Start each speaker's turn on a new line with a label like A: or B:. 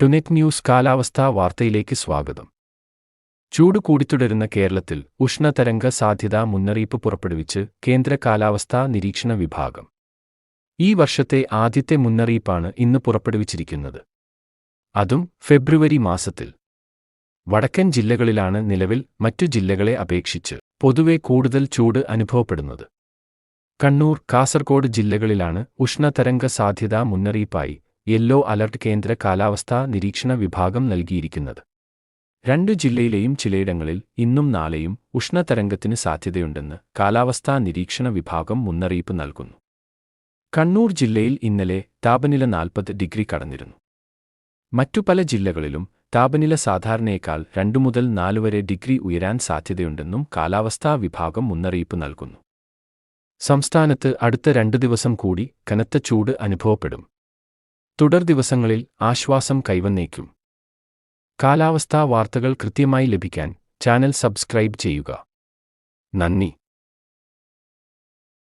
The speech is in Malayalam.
A: ടുനെറ്റ് ന്യൂസ് കാലാവസ്ഥാ വാർത്തയിലേക്ക് സ്വാഗതം. ചൂട് കൂടിത്തുടരുന്ന കേരളത്തിൽ ഉഷ്ണതരംഗ സാധ്യതാ മുന്നറിയിപ്പ് പുറപ്പെടുവിച്ച് കേന്ദ്ര കാലാവസ്ഥാ നിരീക്ഷണ വിഭാഗം. ഈ വർഷത്തെ ആദ്യത്തെ മുന്നറിയിപ്പാണ് ഇന്ന് പുറപ്പെടുവിച്ചിരിക്കുന്നത്. അതും ഫെബ്രുവരി മാസത്തിൽ. വടക്കൻ ജില്ലകളിലാണ് നിലവിൽ മറ്റു ജില്ലകളെ അപേക്ഷിച്ച് പൊതുവെ കൂടുതൽ ചൂട് അനുഭവപ്പെടുന്നത്. കണ്ണൂർ, കാസർഗോഡ് ജില്ലകളിലാണ് ഉഷ്ണതരംഗ സാധ്യതാ മുന്നറിയിപ്പായി യെല്ലോ അലർട്ട് കേന്ദ്ര കാലാവസ്ഥാ നിരീക്ഷണ വിഭാഗം നൽകിയിരിക്കുന്നത്. 2 ജില്ലയിലെയും ചിലയിടങ്ങളിൽ ഇന്നും നാളെയും ഉഷ്ണതരംഗത്തിന് സാധ്യതയുണ്ടെന്ന് കാലാവസ്ഥാ നിരീക്ഷണ വിഭാഗം മുന്നറിയിപ്പ് നൽകുന്നു. കണ്ണൂർ ജില്ലയിൽ ഇന്നലെ താപനില 40 ഡിഗ്രി കടന്നിരുന്നു. മറ്റു പല ജില്ലകളിലും താപനില സാധാരണയേക്കാൾ 2 മുതൽ 4 വരെ ഡിഗ്രി ഉയരാൻ സാധ്യതയുണ്ടെന്നും കാലാവസ്ഥാ വിഭാഗം മുന്നറിയിപ്പ് നൽകുന്നു. സംസ്ഥാനത്ത് അടുത്ത 2 ദിവസം കൂടി കനത്ത ചൂട് അനുഭവപ്പെടും. തുടർ ദിവസങ്ങളിൽ ആശ്വാസം കൈവന്നേക്കും. കാലാവസ്ഥാ വാർത്തകൾ കൃത്യമായി ലഭിക്കാൻ ചാനൽ സബ്സ്ക്രൈബ് ചെയ്യുക. നന്ദി.